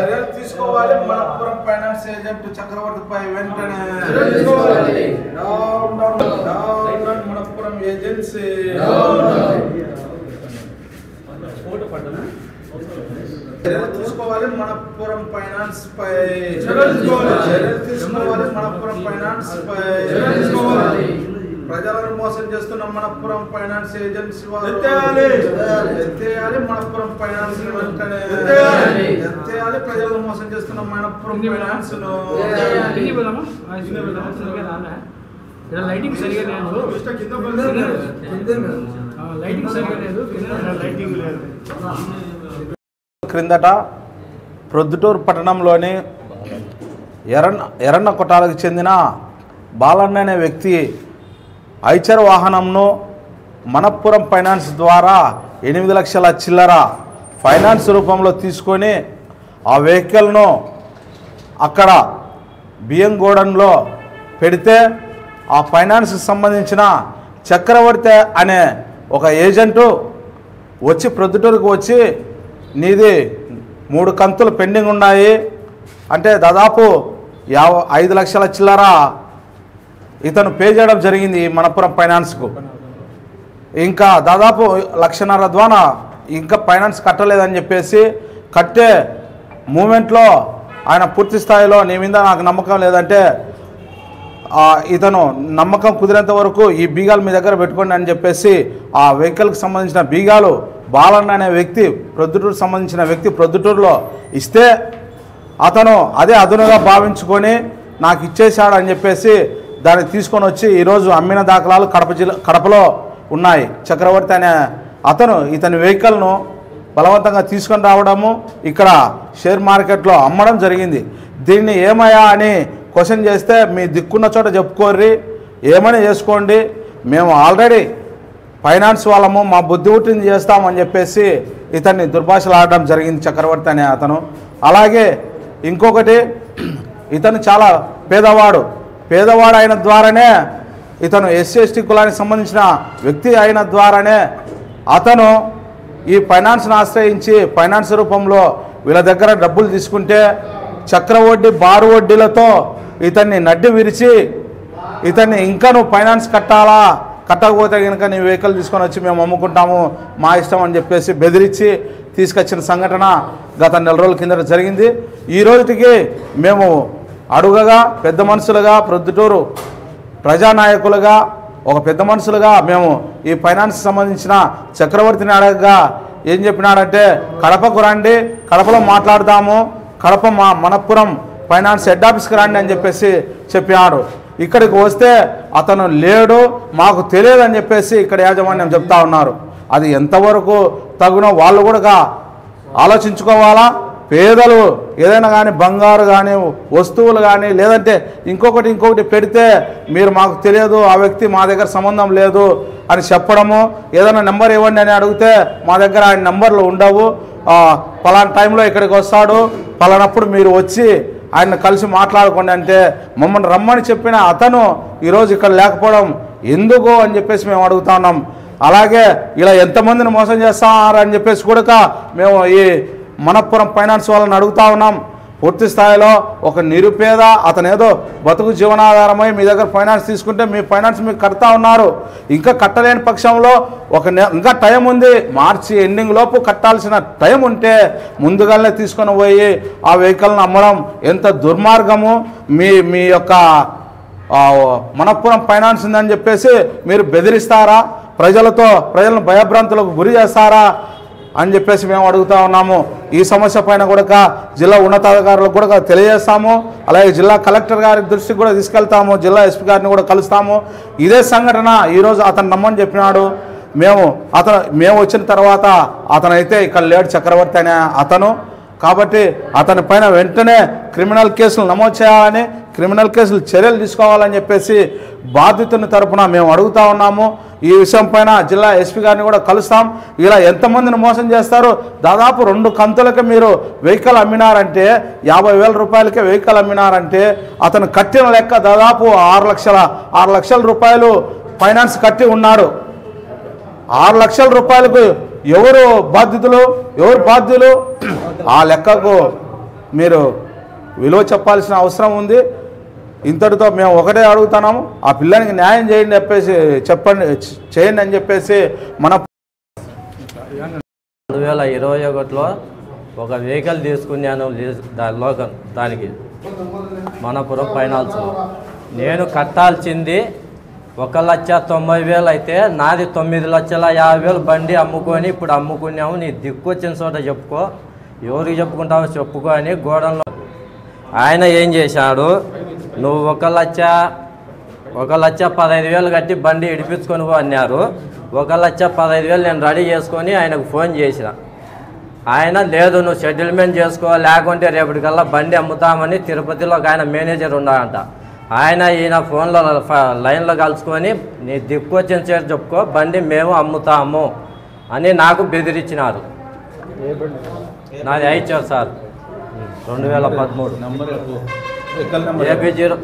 చర్యలు తీసుకోవాలి. Manappuram finance agent చక్రవర్తిపై వెంటనే మనపురం ఏజెన్సీ చర్యలు తీసుకోవాలి. మనపురం ఫైనాన్స్ పై చర్యలు తీసుకోవాలి. మనపురం ఫైనాన్స్ పై ప్రజలను మోసం చేస్తున్న మనపురం ఫైనాన్స్ ఏజెన్సీ వారు ఎత్తేయాలి. మనపురం ఫైనాన్స్ వెంటనే ఎత్తేయాలి. ప్రజలను మోసం చేస్తున్న మనపురం ఫైనాన్స్ లైటింగ్ సరిగా లేదు. క్రిందట ప్రొద్దుటూరు పట్టణంలోని ఎర్రన్న కొట్టాలకు చెందిన బాలన్న అనే వ్యక్తి ఐచర్ వాహనంను మనపురం ఫైనాన్స్ ద్వారా 8 లక్షల చిల్లర ఫైనాన్స్ రూపంలో తీసుకొని ఆ వెహికల్ను అక్కడ బియ్యంగూడెంలో పెడితే ఆ ఫైనాన్స్కి సంబంధించిన చక్రవర్తి అనే ఒక ఏజెంటు వచ్చి ప్రొద్దుటూరుకు వచ్చి నీది 3 కంతులు పెండింగ్ ఉన్నాయి అంటే దాదాపు 5 లక్షల చిల్లర ఇతను పే చేయడం జరిగింది మనపురం ఫైనాన్స్కు. ఇంకా దాదాపు 1.5 లక్షల ద్వారా ఇంకా ఫైనాన్స్ కట్టలేదని చెప్పేసి కట్టే మూమెంట్లో ఆయన పూర్తి స్థాయిలో నీ మీద నాకు నమ్మకం లేదంటే ఇతను నమ్మకం కుదిరేంత వరకు ఈ బీగాలు మీ దగ్గర పెట్టుకోండి అని చెప్పేసి ఆ వెహికల్కి సంబంధించిన బీగాలు బాలన్న అనే వ్యక్తి ప్రొద్దుటూరు సంబంధించిన వ్యక్తి ప్రొద్దుటూరులో ఇస్తే అతను అదే అదునుగా భావించుకొని నాకు ఇచ్చేశాడు అని చెప్పేసి దాన్ని తీసుకొని వచ్చి ఈరోజు అమ్మిన దాఖలాలు కడపలో ఉన్నాయి. చక్రవర్తి అనే అతను ఇతని వెహికల్ను బలవంతంగా తీసుకొని రావడము ఇక్కడ షేర్ మార్కెట్లో అమ్మడం జరిగింది. దీన్ని ఏమయ్యా అని క్వశ్చన్ చేస్తే మీ దిక్కున్న చోట చెప్పుకోర్రి, ఏమని చేసుకోండి, మేము ఆల్రెడీ ఫైనాన్స్ వాళ్ళము మా బుద్ధి పుట్టింది చేస్తామని చెప్పేసి ఇతన్ని దుర్భాషలు ఆడడం జరిగింది చక్రవర్తి అనే అతను. అలాగే ఇంకొకటి ఇతను చాలా పేదవాడు అయిన ద్వారానే ఇతను ఎస్సీ ఎస్టీ కులానికి సంబంధించిన వ్యక్తి అయిన ద్వారానే అతను ఈ ఫైనాన్స్ను ఆశ్రయించి ఫైనాన్స్ రూపంలో వీళ్ళ దగ్గర డబ్బులు తీసుకుంటే చక్రవడ్డీ బారు వడ్డీలతో ఇతన్ని నడ్డి విరిచి ఇతన్ని ఇంకా నువ్వు ఫైనాన్స్ కట్టకపోతే కనుక నీ వెహికల్ తీసుకొని వచ్చి మేము అమ్ముకుంటాము మా ఇష్టం అని చెప్పేసి బెదిరించి తీసుకొచ్చిన సంఘటన గత 4 రోజుల కిందట జరిగింది. ఈ రోజుకి మేము అడుగగా పెద్ద మనుషులుగా ప్రొద్దుటూరు ప్రజానాయకులుగా ఒక పెద్ద మనుషులుగా మేము ఈ ఫైనాన్స్ సంబంధించిన చక్రవర్తిని అడగగా ఏం చెప్పినాడంటే కడపకు రండి, కడపలో మాట్లాడదాము, కడప మనపురం ఫైనాన్స్ హెడ్ ఆఫీస్కి రండి అని చెప్పేసి చెప్పాడు. ఇక్కడికి వస్తే అతను లేడు, మాకు తెలియదు అని చెప్పేసి ఇక్కడ యాజమాన్యం చెప్తా ఉన్నారు. అది ఎంతవరకు తగునో వాళ్ళు కూడా ఆలోచించుకోవాలా. పేదలు ఏదైనా కానీ బంగారు కానీ వస్తువులు కానీ లేదంటే ఇంకొకటి పెడితే మీరు మాకు తెలియదు, ఆ వ్యక్తి మా దగ్గర సంబంధం లేదు అని చెప్పడము, ఏదైనా నెంబర్ ఇవ్వండి అని అడిగితే మా దగ్గర ఆయన నెంబర్లు ఉండవు, పలానా టైంలో ఇక్కడికి వస్తాడు, పలానప్పుడు మీరు వచ్చి ఆయన కలిసి మాట్లాడుకోండి అంటే మమ్మల్ని రమ్మని చెప్పిన అతను ఈరోజు ఇక్కడ లేకపోవడం ఎందుకు అని చెప్పేసి మేము అడుగుతా ఉన్నాం. అలాగే ఇలా ఎంతమందిని మోసం చేస్తారని చెప్పేసి కూడా మేము ఈ మనపురం ఫైనాన్స్ వాళ్ళని అడుగుతా ఉన్నాం. పూర్తి స్థాయిలో ఒక నిరుపేద అతను ఏదో బతుకు జీవనాధారమై మీ దగ్గర ఫైనాన్స్ తీసుకుంటే మీ ఫైనాన్స్ మీకు కడతా ఉన్నారు. ఇంకా కట్టలేని పక్షంలో ఇంకా టైం ఉంది, మార్చి ఎండింగ్ లోపు కట్టాల్సిన టైం ఉంటే ముందుగానే తీసుకొని పోయి ఆ వెహికల్ని అమ్మడం ఎంత దుర్మార్గము. మీ యొక్క మనపురం ఫైనాన్స్ ఉందని చెప్పేసి మీరు బెదిరిస్తారా, ప్రజలను భయభ్రాంతులకు గురి చేస్తారా అని చెప్పేసి మేము అడుగుతా ఉన్నాము. ఈ సమస్య పైన కూడా జిల్లా ఉన్నతాధికారులకు కూడా తెలియజేస్తాము. అలాగే జిల్లా కలెక్టర్ గారి దృష్టికి కూడా తీసుకెళ్తాము, జిల్లా ఎస్పీ గారిని కూడా కలుస్తాము. ఇదే సంఘటన ఈరోజు అతను నమ్మని చెప్పినాడు. మేము వచ్చిన తర్వాత అతనైతే ఇక్కడ లేడు, చక్రవర్తి అనే అతను. కాబట్టి అతని పైన వెంటనే క్రిమినల్ కేసులు నమోదు చేయాలని, క్రిమినల్ కేసులు చర్యలు తీసుకోవాలని చెప్పేసి బాధితుని తరపున మేము అడుగుతా ఉన్నాము. ఈ విషయం పైన జిల్లా ఎస్పీ గారిని కూడా కలుస్తాం. ఇలా ఎంతమందిని మోసం చేస్తారు, దాదాపు 2 కంతులకి మీరు వెహికల్ అమ్మినారంటే 50,000 రూపాయలకే వెహికల్ అమ్మినారంటే అతను కట్టిన లెక్క దాదాపు 6 లక్షల రూపాయలు ఫైనాన్స్ కట్టి ఉన్నాడు. 6 లక్షల రూపాయలకు ఎవరు బాధ్యులు? ఆ లెక్కకు మీరు విలువ చెప్పాల్సిన అవసరం ఉంది. ఇంతటితో మేము ఒకటే అడుగుతున్నాము, ఆ పిల్లానికి న్యాయం చేయండి చేయండి అని చెప్పేసి మన 2021లో ఒక వెహికల్ తీసుకున్నాను దానికి మనపురం ఫైనాన్స్లో. నేను కట్టాల్సింది 1,90,000 అయితే నాది 9,50,000 బండి అమ్ముకొని ఇప్పుడు అమ్ముకున్నాము. నీ దిక్కు వచ్చిన చోట చెప్పుకో, ఎవరికి చెప్పుకుంటావో చెప్పుకో అని గోడంలో ఆయన ఏం చేశాడు, నువ్వు 1,15,000 కట్టి బండి ఇడిపించుకొని పో అన్నారు. 1,15,000 నేను రెడీ చేసుకొని ఆయనకు ఫోన్ చేసిన. ఆయన లేదు నువ్వు సెటిల్మెంట్ చేసుకో, లేకుంటే రేపటికల్లా బండి అమ్ముతామని తిరుపతిలో ఒక ఆయన మేనేజర్ ఉన్నాడంట. ఈయన ఫోన్లో లైన్లో కలుసుకొని నీ దిక్కు వచ్చిన చేతి చెప్పుకో, బండి మేము అమ్ముతాము అని నాకు బెదిరించినారు. నాది ఐచర్ సార్ 2013 AP 0